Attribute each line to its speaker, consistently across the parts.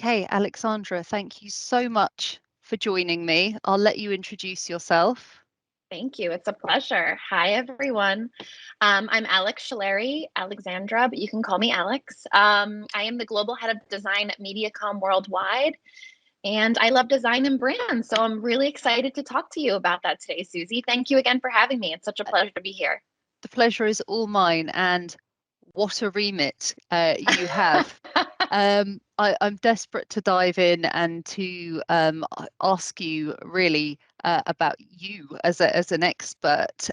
Speaker 1: Okay, Alexandra, thank you so much for joining me. I'll let you introduce yourself.
Speaker 2: Thank you. It's a pleasure. Hi, everyone. I'm Alex Scillieri, Alexandra, but you can call me Alex. I am the global head of design at Mediacom Worldwide, and I love design and brand. So I'm really excited to talk to you about that today, Suzy. Thank you again for having me. It's such a pleasure to be here.
Speaker 1: The pleasure is all mine, and what a remit you have. I'm desperate to dive in and to ask you really about you as an expert.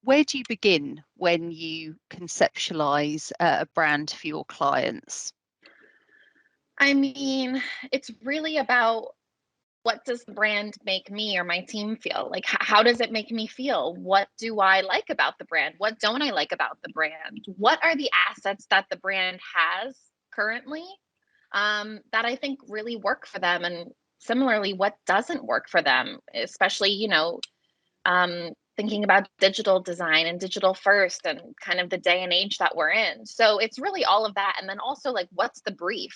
Speaker 1: Where do you begin when you conceptualize a brand for your clients?
Speaker 2: I mean, it's really about what does the brand make me or my team feel? Like, how does it make me feel? What do I like about the brand? What don't I like about the brand? What are the assets that the brand has currently that I think really work for them? And similarly, what doesn't work for them, especially, thinking about digital design and digital first and kind of the day and age that we're in. So it's really all of that. And then also, like, what's the brief?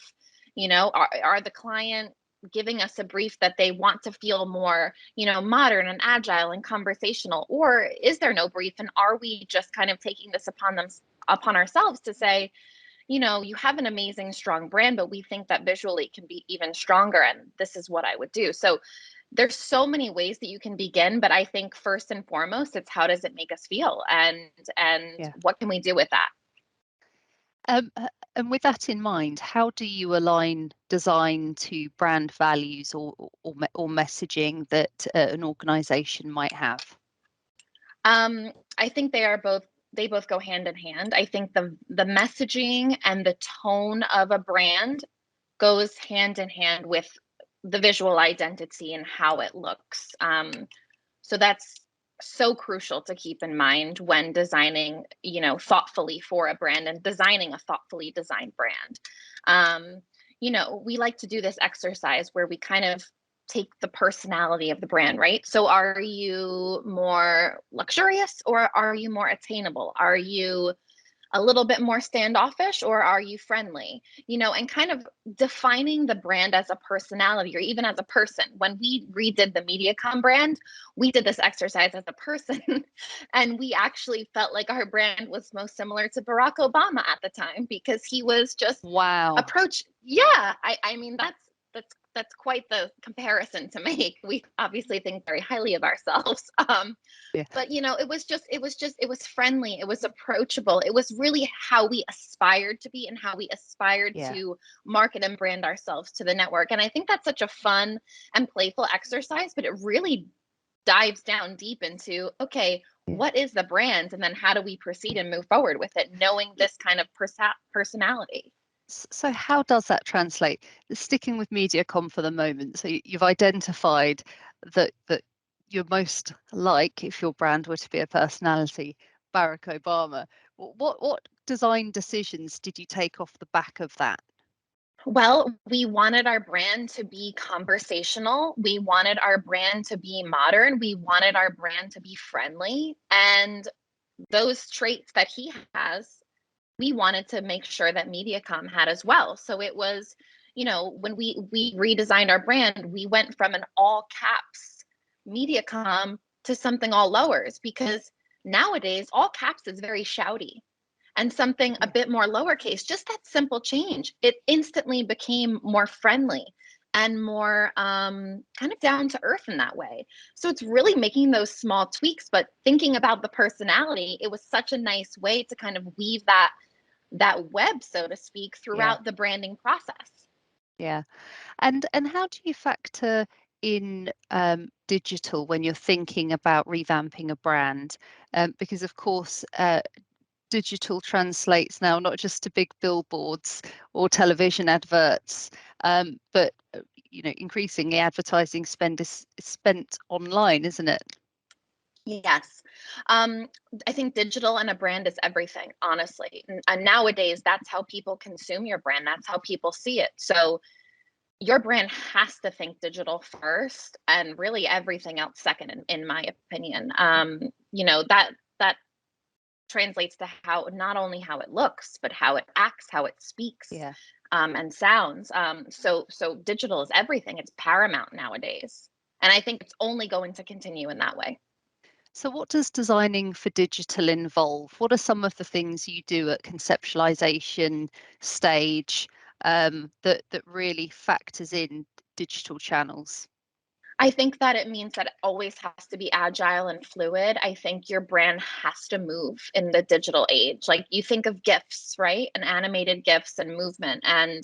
Speaker 2: Are the client giving us a brief that they want to feel more, modern and agile and conversational, or is there no brief? And are we just kind of taking this upon ourselves to say, you have an amazing, strong brand, but we think that visually it can be even stronger, and this is what I would do. So there's so many ways that you can begin, but I think first and foremost, it's how does it make us feel, and
Speaker 1: Yeah.
Speaker 2: what can we do with that?
Speaker 1: And with that in mind, how do you align design to brand values or messaging that an organization might have?
Speaker 2: I think they both go hand in hand. I think the messaging and the tone of a brand goes hand in hand with the visual identity and how it looks. So that's so crucial to keep in mind when designing, thoughtfully for a brand and designing a thoughtfully designed brand. We like to do this exercise where we kind of take the personality of the brand, right? So are you more luxurious or are you more attainable? Are you a little bit more standoffish or are you friendly? And kind of defining the brand as a personality or even as a person. When we redid the Mediacom brand, we did this exercise as a person and we actually felt like our brand was most similar to Barack Obama at the time because he was just
Speaker 1: Wow.
Speaker 2: approach. Yeah, I mean that's quite the comparison to make. We obviously think very highly of ourselves.
Speaker 1: Yeah.
Speaker 2: But it was friendly, it was approachable, it was really how we aspired to be and how we aspired
Speaker 1: Yeah.
Speaker 2: to market and brand ourselves to the network. And I think that's such a fun and playful exercise, but it really dives down deep into, okay,
Speaker 1: Yeah.
Speaker 2: what is the brand, and then how do we proceed and move forward with it, knowing this kind of personality.
Speaker 1: So how does that translate? Sticking with MediaCom for the moment, so you've identified that you're most like, if your brand were to be a personality, Barack Obama. What design decisions did you take off the back of that?
Speaker 2: Well, we wanted our brand to be conversational. We wanted our brand to be modern. We wanted our brand to be friendly. And those traits that he has, we wanted to make sure that Mediacom had as well. So it was, when we redesigned our brand, we went from an all caps Mediacom to something all lowers because nowadays all caps is very shouty, and something a
Speaker 1: Yeah.
Speaker 2: bit more lowercase, just that simple change, it instantly became more friendly and more kind of down to earth in that way. So it's really making those small tweaks, but thinking about the personality, it was such a nice way to kind of weave that web, so to speak,
Speaker 1: Yeah.
Speaker 2: throughout the branding process.
Speaker 1: Yeah. And how do you factor in digital when you're thinking about revamping a brand? Because of course, digital translates now not just to big billboards or television adverts, but increasingly advertising spend is spent online, isn't it?
Speaker 2: Yes. Um, I think digital and a brand is everything, honestly. And nowadays, that's how people consume your brand. That's how people see it. So your brand has to think digital first and really everything else second, in my opinion. That translates to how, not only how it looks, but how it acts, how it speaks,
Speaker 1: Yeah.
Speaker 2: and sounds. So digital is everything. It's paramount nowadays. And I think it's only going to continue in that way.
Speaker 1: So what does designing for digital involve? What are some of the things you do at conceptualization stage that really factors in digital channels?
Speaker 2: I think that it means that it always has to be agile and fluid. I think your brand has to move in the digital age. Like you think of GIFs, right? And animated GIFs and movement. And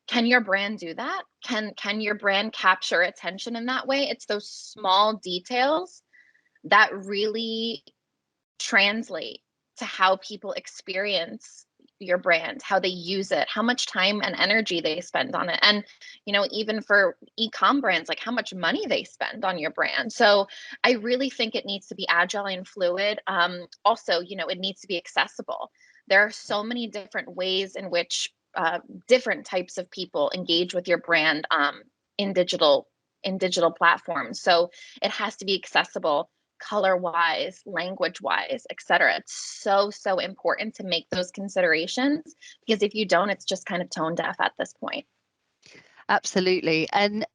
Speaker 2: can your brand do that? Can your brand capture attention in that way? It's those small details that really translate to how people experience your brand, how they use it, how much time and energy they spend on it. And, even for e-com brands, like how much money they spend on your brand. So I really think it needs to be agile and fluid. Also, it needs to be accessible. There are so many different ways in which different types of people engage with your brand in digital platforms. So it has to be accessible color wise, language wise, etc. It's so important to make those considerations, because if you don't, it's just kind of tone deaf at this point.
Speaker 1: Absolutely. And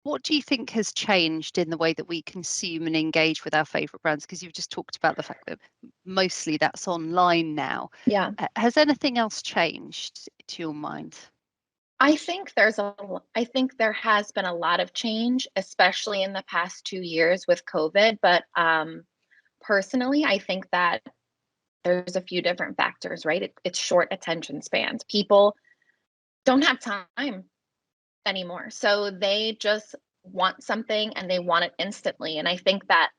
Speaker 1: what do you think has changed in the way that we consume and engage with our favorite brands? Because you've just talked about the fact that mostly that's online now.
Speaker 2: Yeah.
Speaker 1: Has anything else changed to your mind?
Speaker 2: I think there has been a lot of change, especially in the past 2 years with COVID. But personally, I think that there's a few different factors, right? It's short attention spans. People don't have time anymore. So they just want something and they want it instantly. And I think that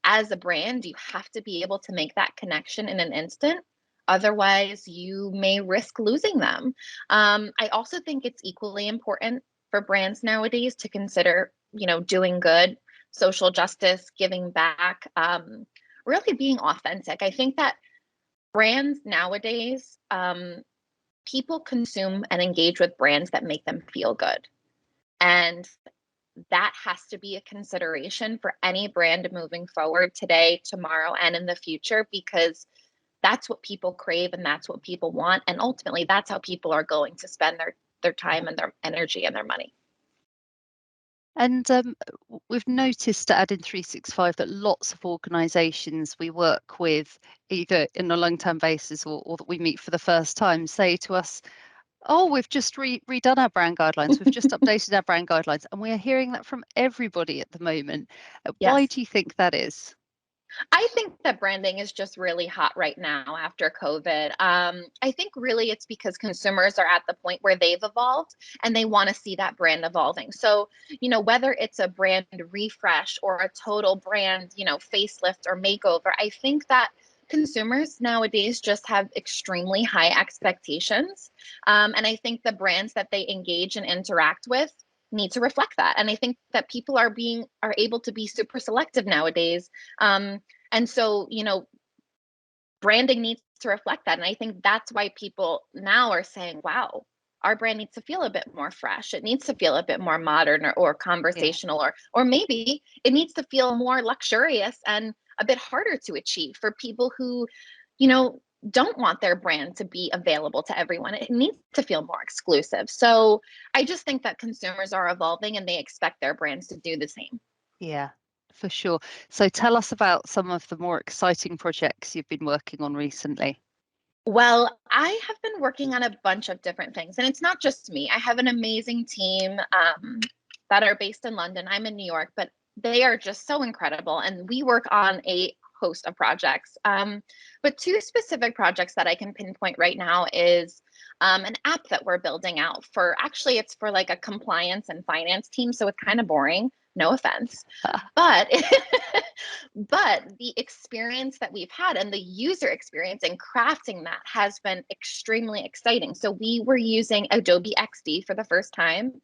Speaker 2: as a brand, you have to be able to make that connection in an instant. Otherwise, you may risk losing them. I also think it's equally important for brands nowadays to consider, doing good, social justice, giving back, really being authentic. I think that brands nowadays, people consume and engage with brands that make them feel good. And that has to be a consideration for any brand moving forward today, tomorrow, and in the future, because that's what people crave and that's what people want. And ultimately, that's how people are going to spend their time and their energy and their money.
Speaker 1: And we've noticed at Add-in 365 that lots of organisations we work with, either in a long-term basis or that we meet for the first time, say to us, oh, we've just redone our brand guidelines. We've just updated our brand guidelines. And we are hearing that from everybody at the moment. Why
Speaker 2: Yes.
Speaker 1: do you think that is?
Speaker 2: I think that branding is just really hot right now after COVID. I think really it's because consumers are at the point where they've evolved and they want to see that brand evolving. So, whether it's a brand refresh or a total brand, facelift or makeover, I think that consumers nowadays just have extremely high expectations. And I think the brands that they engage and interact with need to reflect that. And I think that people are able to be super selective nowadays. And so, branding needs to reflect that. And I think that's why people now are saying, wow, our brand needs to feel a bit more fresh. It needs to feel a bit more modern or
Speaker 1: Yeah.
Speaker 2: conversational, or maybe it needs to feel more luxurious and a bit harder to achieve for people who, don't want their brand to be available to everyone. It needs to feel more exclusive. So I just think that consumers are evolving and they expect their brands to do the same.
Speaker 1: Yeah, for sure. So tell us about some of the more exciting projects you've been working on recently.
Speaker 2: Well, I have been working on a bunch of different things, and it's not just me. I have an amazing team that are based in London. I'm in New York, but they are just so incredible, and we work on a host of projects. But two specific projects that I can pinpoint right now is an app that we're building out for. Actually, it's for like a compliance and finance team, so it's kind of boring. No offense, but but the experience that we've had and the user experience in crafting that has been extremely exciting. So we were using Adobe XD for the first time.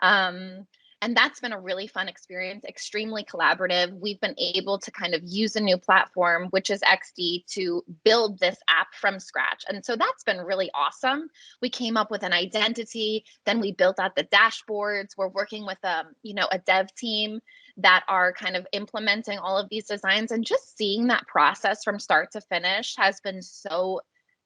Speaker 2: Um, And that's been a really fun experience, extremely collaborative. We've been able to kind of use a new platform, which is XD, to build this app from scratch. And so that's been really awesome. We came up with an identity, then we built out the dashboards. We're working with a dev team that are kind of implementing all of these designs, and just seeing that process from start to finish has been so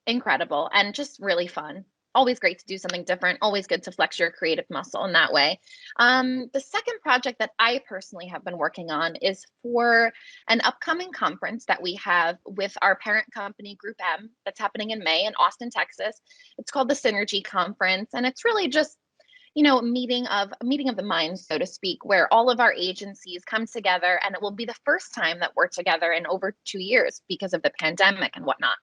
Speaker 2: incredible and just really fun. Always great to do something different, always good to flex your creative muscle in that way. The second project that I personally have been working on is for an upcoming conference that we have with our parent company, Group M, that's happening in May in Austin, Texas. It's called the Synergy Conference, and it's really just a meeting of the minds, so to speak, where all of our agencies come together, and it will be the first time that we're together in over 2 years because of the pandemic and whatnot.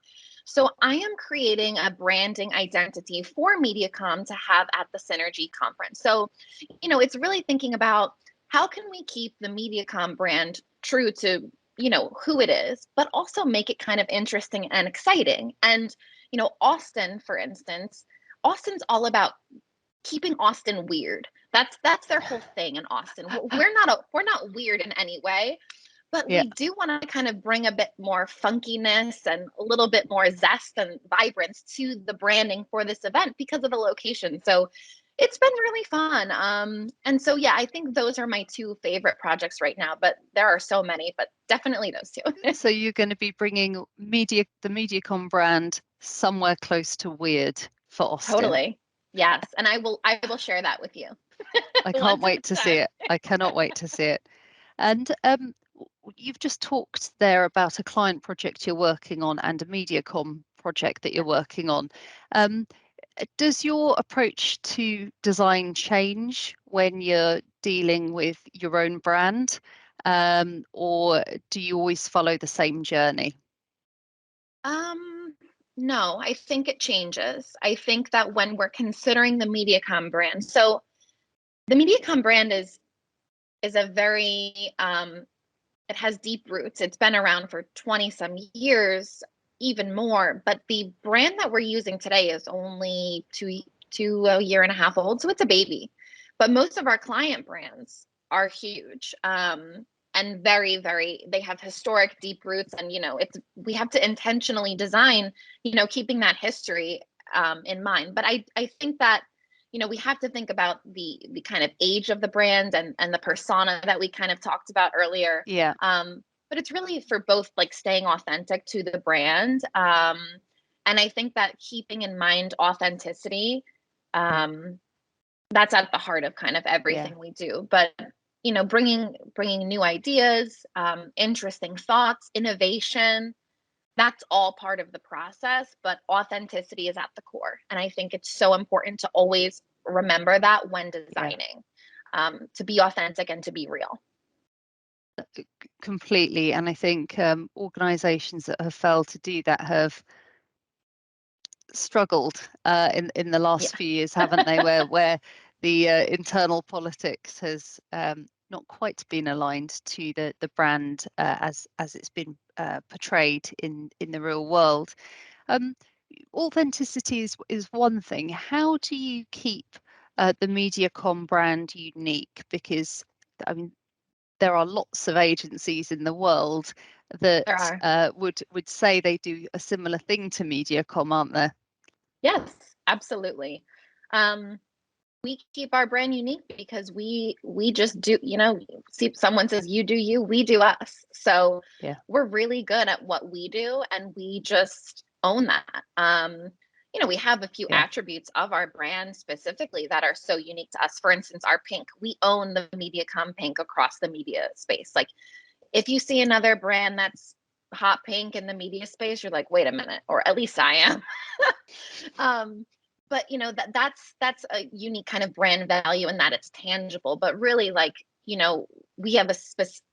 Speaker 2: So I am creating a branding identity for MediaCom to have at the Synergy Conference. So, it's really thinking about how can we keep the MediaCom brand true to, who it is, but also make it kind of interesting and exciting. And, Austin, for instance, Austin's all about keeping Austin weird. That's their whole thing in Austin. We're not weird in any way, but
Speaker 1: Yeah.
Speaker 2: we do want to kind of bring a bit more funkiness and a little bit more zest and vibrance to the branding for this event because of the location. So it's been really fun. And so, yeah, I think those are my two favorite projects right now, but there are so many, but definitely those two.
Speaker 1: So you're going to be bringing the MediaCom brand somewhere close to weird for Austin.
Speaker 2: Totally. Yes. And I will share that with you.
Speaker 1: I can't
Speaker 2: Once
Speaker 1: wait
Speaker 2: it's
Speaker 1: to see
Speaker 2: done.
Speaker 1: it. I cannot wait to see it. And you've just talked there about a client project you're working on and a MediaCom project that you're working on. Um, does your approach to design change when you're dealing with your own brand, or do you always follow the same journey?
Speaker 2: No, I think it changes. I think that when we're considering the MediaCom brand, so the MediaCom brand is a very it has deep roots. It's been around for 20 some years, even more, but the brand that we're using today is only a year and a half old, so it's a baby. But most of our client brands are huge. And very, very, they have historic deep roots, and we have to intentionally design, keeping that history in mind. But I think that we have to think about the kind of age of the brand and the persona that we kind of talked about earlier.
Speaker 1: Yeah,
Speaker 2: But it's really for both, like, staying authentic to the brand. And I think that keeping in mind authenticity, that's at the heart of kind of
Speaker 1: yeah,
Speaker 2: everything we do. But bringing new ideas, interesting thoughts, innovation, that's all part of the process, but authenticity is at the core. And I think it's so important to always remember that when
Speaker 1: yeah.
Speaker 2: designing, to be authentic and to be real.
Speaker 1: Completely. And I think organizations that have failed to do that have struggled in the last
Speaker 2: Yeah.
Speaker 1: few years, haven't they? Where the internal politics has not quite been aligned to the brand as it's been portrayed in the real world. Um, Authenticity is one thing. How do you keep the MediaCom brand unique? Because I mean, there are lots of agencies in the world
Speaker 2: There
Speaker 1: that
Speaker 2: are.
Speaker 1: would say they do a similar thing to MediaCom, aren't there?
Speaker 2: Yes, absolutely. Um, we keep our brand unique because we just do, see, someone says you do you, we do us. So
Speaker 1: Yeah,
Speaker 2: we're really good at what we do, and we just own that. We have a few
Speaker 1: yeah,
Speaker 2: attributes of our brand specifically that are so unique to us. For instance, our pink, we own the MediaCom pink across the media space. Like, if you see another brand that's hot pink in the media space, you're like, wait a minute, or at least I am. um, but that's a unique kind of brand value in that it's tangible. But really, like, we have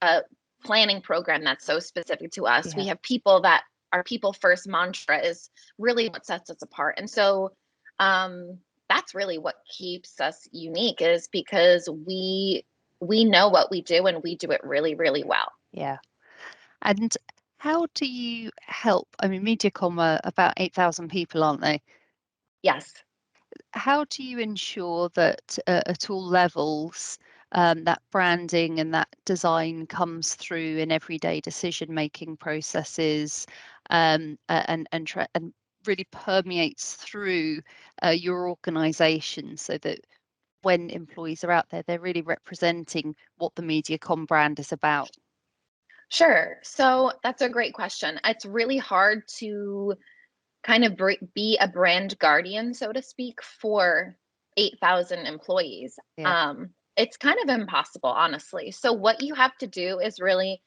Speaker 2: a planning program that's so specific to us. We
Speaker 1: yeah.
Speaker 2: have people that our people first mantra is really what sets us apart. And so that's really what keeps us unique, is because we know what we do, and we do it really, really well.
Speaker 1: Yeah. And how do you help? I mean, MediaCom are about 8,000 people, aren't they?
Speaker 2: Yes.
Speaker 1: How do you ensure that at all levels, that branding and that design comes through in everyday decision-making processes, and really permeates through your organization, so that when employees are out there, they're really representing what the mediacom brand is about?
Speaker 2: Sure. So that's a great question. It's really hard to kind of be a brand guardian, so to speak, for 8,000 employees.
Speaker 1: Yeah.
Speaker 2: It's kind of impossible, honestly. So what you have to do is really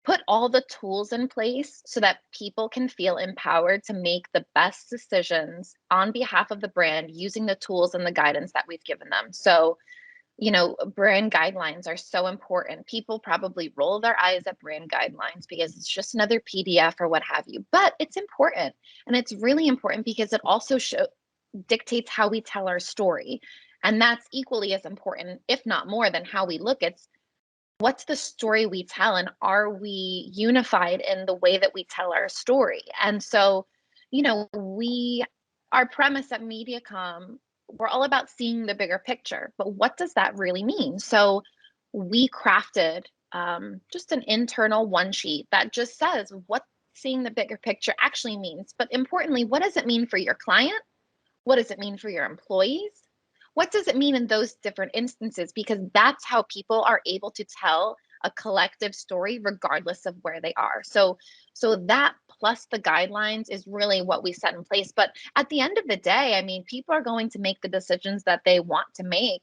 Speaker 2: put all the tools in place so that people can feel empowered to make the best decisions on behalf of the brand using the tools and the guidance that we've given them. So, brand guidelines are so important. People probably roll their eyes at brand guidelines because it's just another PDF or what have you, but it's important. And it's really important because it also dictates how we tell our story. And that's equally as important, if not more, than how we look. It's what's the story we tell, and are we unified in the way that we tell our story? And so, our premise at Mediacom, we're all about seeing the bigger picture, but what does that really mean? So we crafted just an internal one sheet that just says what seeing the bigger picture actually means. But importantly, what does it mean for your client? What does it mean for your employees? What does it mean in those different instances? Because that's how people are able to tell a collective story regardless of where they are. So that plus the guidelines is really what we set in place. But at the end of the day, I mean, people are going to make the decisions that they want to make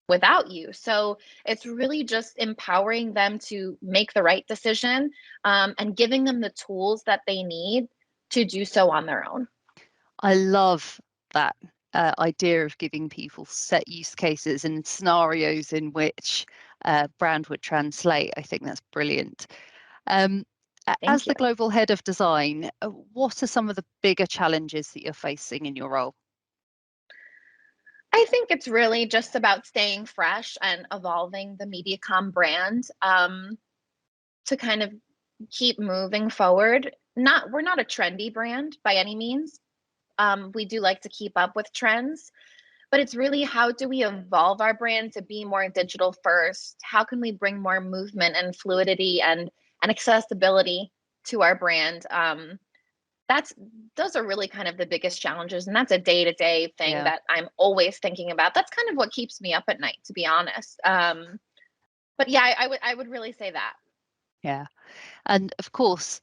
Speaker 2: without you. So it's really just empowering them to make the right decision, and giving them the tools that they need to do so on their own.
Speaker 1: I love that idea of giving people set use cases and scenarios in which brand would translate. I think that's brilliant. Um, as
Speaker 2: Thank you.
Speaker 1: the global head of design, what are some of the bigger challenges that you're facing in your role?
Speaker 2: I think it's really just about staying fresh and evolving the MediaCom brand, to kind of keep moving forward. We're not a trendy brand by any means. We do like to keep up with trends, but it's really how do we evolve our brand to be more digital first? How can we bring more movement and fluidity and accessibility to our brand? That's Those are really kind of the biggest challenges, and that's a day-to-day thing
Speaker 1: Yeah,
Speaker 2: that I'm always thinking about. That's kind of what keeps me up at night, to be honest. But yeah, I would really say that.
Speaker 1: yeah. And of course,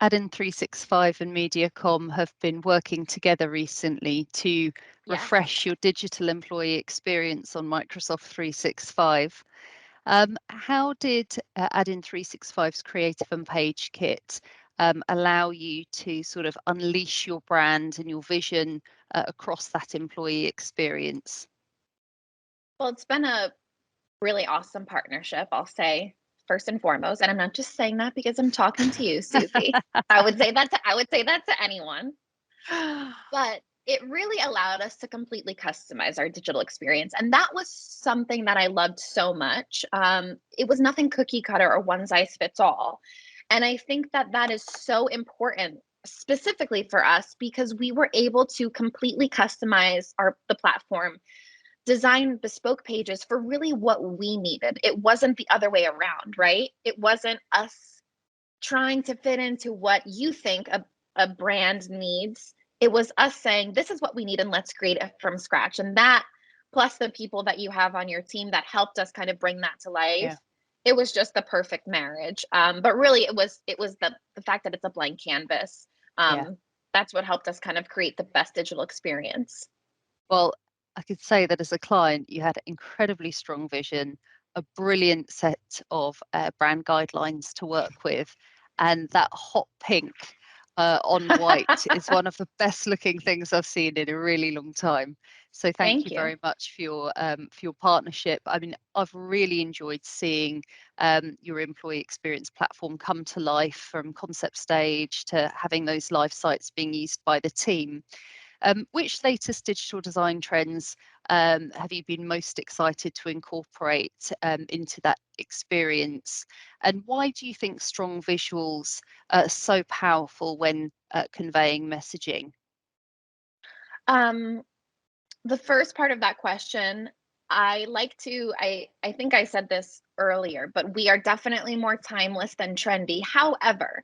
Speaker 1: Adin 365 and Mediacom have been working together recently to
Speaker 2: Yes.
Speaker 1: refresh your digital employee experience on Microsoft 365. How did Adin 365's Creative and Page Kit allow you to sort of unleash your brand and your vision across that employee experience?
Speaker 2: Well, it's been a really awesome partnership, I'll say, first and foremost. And I'm not just saying that because I'm talking to you, Suzy. I would say that to anyone. But it really allowed us to completely customize our digital experience. And that was something that I loved so much. It was nothing cookie cutter or one size fits all. And I think that that is so important specifically for us because we were able to completely customize the platform, design bespoke pages for really what we needed. It wasn't the other way around, right? It wasn't us trying to fit into what you think a brand needs. It was us saying, this is what we need, and let's create it from scratch. And that, plus the people that you have on your team that helped us kind of bring that to
Speaker 1: Yeah,
Speaker 2: life, it was just the perfect marriage. But really, it was the fact that it's a blank canvas.
Speaker 1: yeah.
Speaker 2: That's what helped us kind of create the best digital experience.
Speaker 1: Well, I could say that as a client, you had incredibly strong vision, a brilliant set of brand guidelines to work with, and that hot pink on white is one of the best looking things I've seen in a really long time. So thank
Speaker 2: Thank
Speaker 1: you
Speaker 2: you.
Speaker 1: very much for your partnership. I mean, I've really enjoyed seeing your employee experience platform come to life from concept stage to having those live sites being used by the team. Which latest digital design trends have you been most excited to incorporate into that experience? And why do you think strong visuals are so powerful when conveying messaging?
Speaker 2: Um, the first part of that question, I think I said this earlier, but we are definitely more timeless than trendy. However,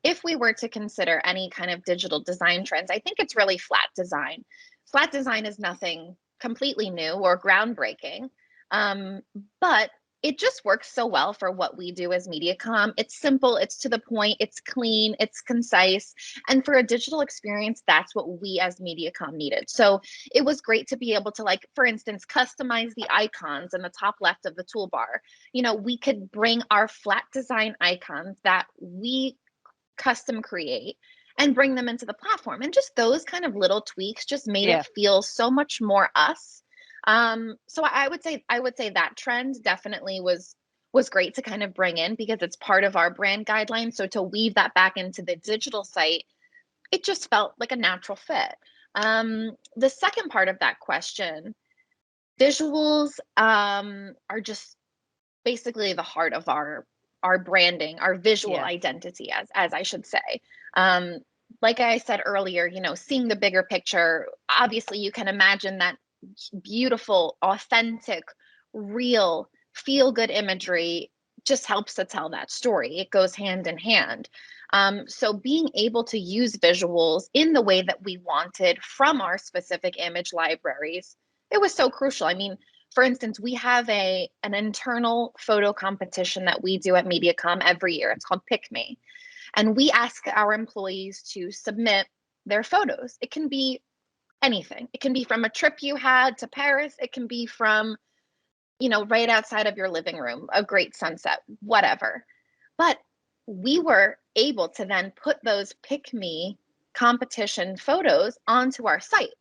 Speaker 2: if we were to consider any kind of digital design trends, I think it's really flat design. Flat design is nothing completely new or groundbreaking, um, but it just works so well for what we do as MediaCom. It's simple, it's to the point, it's clean, it's concise. And for a digital experience, that's what we as MediaCom needed. So it was great to be able to, like, for instance, customize the icons in the top left of the toolbar. We could bring our flat design icons that we custom create and bring them into the platform. And just those kind of little tweaks just made
Speaker 1: Yeah.
Speaker 2: it feel so much more us. So I would say that trend definitely was great to kind of bring in because it's part of our brand guidelines. So to weave that back into the digital site, it just felt like a natural fit. The second part of that question, visuals are just basically the heart of our branding, our visual
Speaker 1: Yeah.
Speaker 2: identity, as I should say. Um, like I said earlier, seeing the bigger picture, obviously you can imagine that beautiful, authentic, real, feel good imagery just helps to tell that story. It goes hand in hand. So being able to use visuals in the way that we wanted from our specific image libraries, it was so crucial. I mean, for instance, we have an internal photo competition that we do at MediaCom every year. It's called Pick Me. And we ask our employees to submit their photos. It can be anything. It can be from a trip you had to Paris. It can be from, right outside of your living room, a great sunset, whatever. But we were able to then put those Pick Me competition photos onto our site.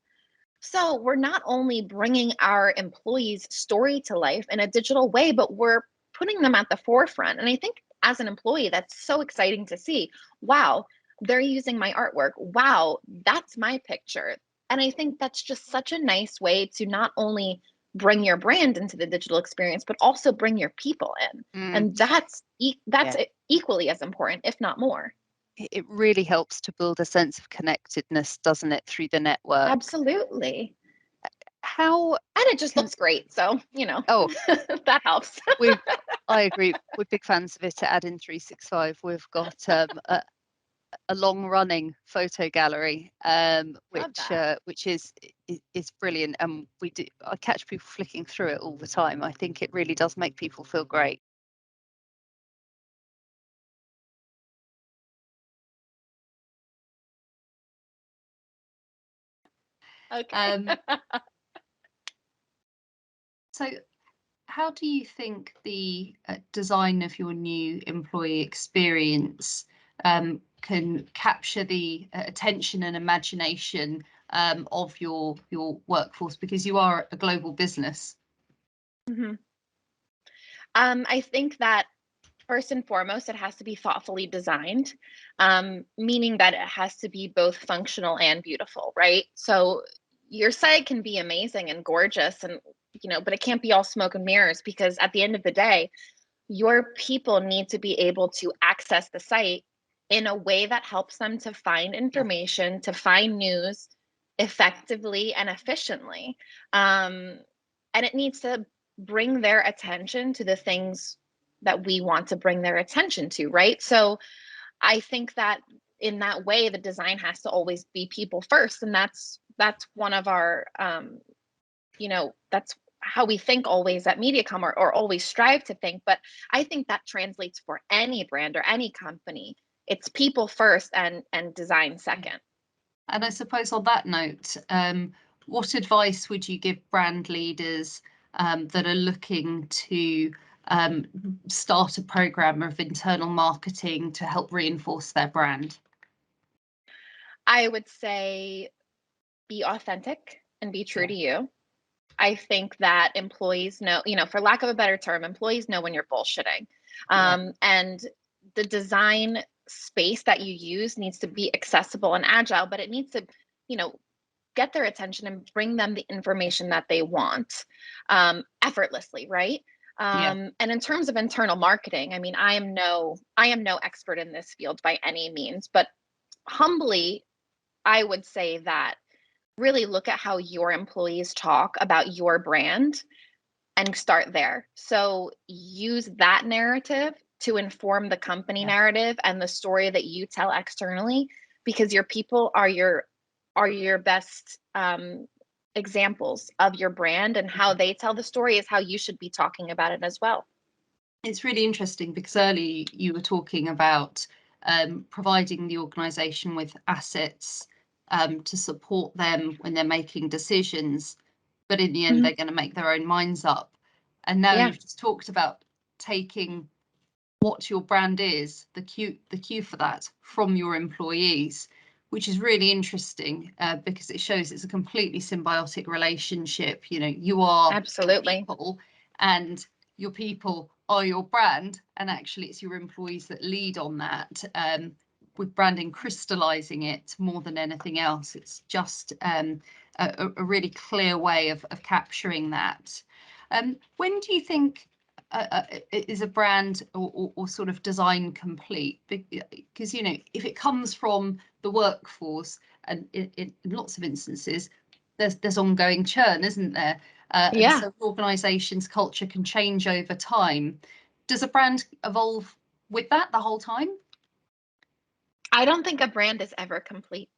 Speaker 2: So we're not only bringing our employees' story to life in a digital way, but we're putting them at the forefront. And I think as an employee, that's so exciting to see. Wow, they're using my artwork. Wow, that's my picture. And I think that's just such a nice way to not only bring your brand into the digital experience, but also bring your people in.
Speaker 1: Mm,
Speaker 2: And that's
Speaker 1: yeah.
Speaker 2: equally as important, if not more.
Speaker 1: It really helps to build a sense of connectedness, doesn't it, through the network?
Speaker 2: Absolutely.
Speaker 1: How
Speaker 2: And it just
Speaker 1: can,
Speaker 2: looks great. So,
Speaker 1: oh,
Speaker 2: that helps.
Speaker 1: we I agree. We're big fans of it at Add in 365. We've got a long running photo gallery,
Speaker 2: Love that.
Speaker 1: which is brilliant. And I catch people flicking through it all the time. I think it really does make people feel great.
Speaker 2: Okay.
Speaker 1: Um, so how do you think the design of your new employee experience can capture the attention and imagination of your workforce, because you are a global business?
Speaker 2: Mhm. I think that first and foremost, it has to be thoughtfully designed, meaning that it has to be both functional and beautiful, right? So your site can be amazing and gorgeous and but it can't be all smoke and mirrors because at the end of the day, your people need to be able to access the site in a way that helps them to find
Speaker 1: Yeah.
Speaker 2: information, to find news effectively and efficiently. Um, and it needs to bring their attention to the things that we want to bring their attention to, right? So I think that in that way, the design has to always be people first. And that's one of our that's how we think always at MediaCom, or always strive to think. But I think that translates for any brand or any company. It's people first and design second.
Speaker 1: And I suppose on that note, what advice would you give brand leaders that are looking to um, start a program of internal marketing to help reinforce their brand?
Speaker 2: I would say be authentic and be true
Speaker 1: Yeah.
Speaker 2: to you. I think that employees know, for lack of a better term, employees know when you're bullshitting.
Speaker 1: Yeah.
Speaker 2: And the design space that you use needs to be accessible and agile, but it needs to, you know, get their attention and bring them the information that they want effortlessly, right?
Speaker 1: Yeah.
Speaker 2: And in terms of internal marketing, I mean, I am no expert in this field by any means, but humbly, I would say that really look at how your employees talk about your brand and start there. So use that narrative to inform the company narrative and the story that you tell externally, because your people are your best examples of your brand, and how they tell the story is how you should be talking about it as well.
Speaker 1: It's really interesting because early you were talking about providing the organisation with assets to support them when they're making decisions, but in the end they're going to make their own minds up. And now you've just talked about taking what your brand is, the cue for that from your employees, which is really interesting because it shows it's a completely symbiotic relationship. You know, you are
Speaker 2: absolutely
Speaker 1: people, and your people are your brand, and actually it's your employees that lead on that. With branding crystallizing it more than anything else, it's just a really clear way of capturing that. When do you think is a brand or sort of design complete? Because, you know, if it comes from the workforce, and in lots of instances there's ongoing churn, isn't there? And so organizations' culture can change over time. Does a brand evolve with that the whole time?
Speaker 2: I don't think a brand is ever complete.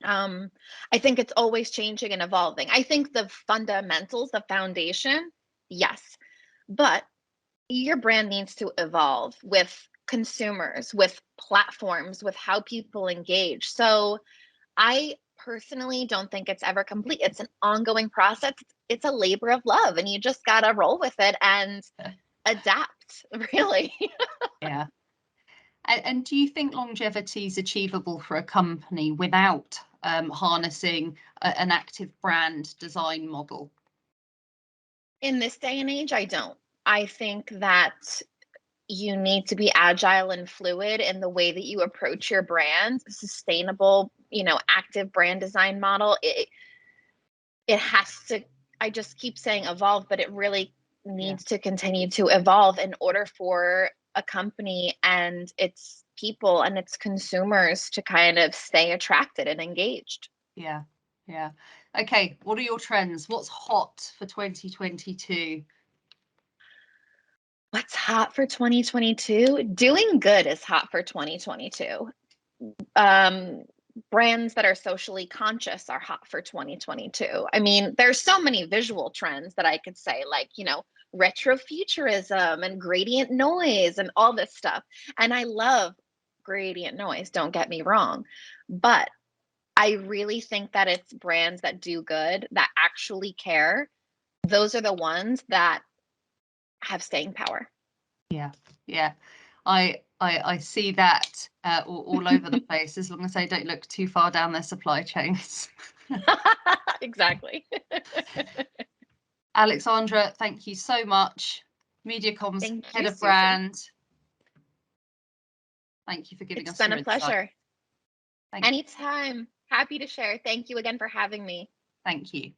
Speaker 2: I think it's always changing and evolving. I think the fundamentals, the foundation, yes, but your brand needs to evolve with consumers, with platforms, with how people engage. So I personally don't think it's ever complete. It's an ongoing process. It's a labor of love, and you just got to roll with it and adapt, really.
Speaker 1: Yeah. And do you think longevity is achievable for a company without harnessing an active brand design model?
Speaker 2: In this day and age, I don't. I think that you need to be agile and fluid in the way that you approach your brand. Sustainable, active brand design model. It has to, I just keep saying evolve, but it really needs to continue to evolve in order for a company and its people and its consumers to kind of stay attracted and engaged.
Speaker 1: Yeah. Okay, what are your trends? What's hot for 2022?
Speaker 2: What's hot for 2022? Doing good is hot for 2022. Brands that are socially conscious are hot for 2022. I mean, there's so many visual trends that I could say, like, retrofuturism and gradient noise and all this stuff. And I love gradient noise, don't get me wrong. But I really think that it's brands that do good, that actually care. Those are the ones that have staying power.
Speaker 1: Yeah. I see that all over the place, as long as they don't look too far down their supply chains.
Speaker 2: Exactly.
Speaker 1: Alexandra, thank you so much. Mediacom's
Speaker 2: Thank
Speaker 1: head
Speaker 2: you,
Speaker 1: of
Speaker 2: Suzy.
Speaker 1: brand. Thank you for giving
Speaker 2: It's
Speaker 1: us
Speaker 2: been
Speaker 1: your
Speaker 2: a
Speaker 1: insight.
Speaker 2: pleasure.
Speaker 1: Thank you.
Speaker 2: Anytime. Happy to share. Thank you again for having me.
Speaker 1: Thank you.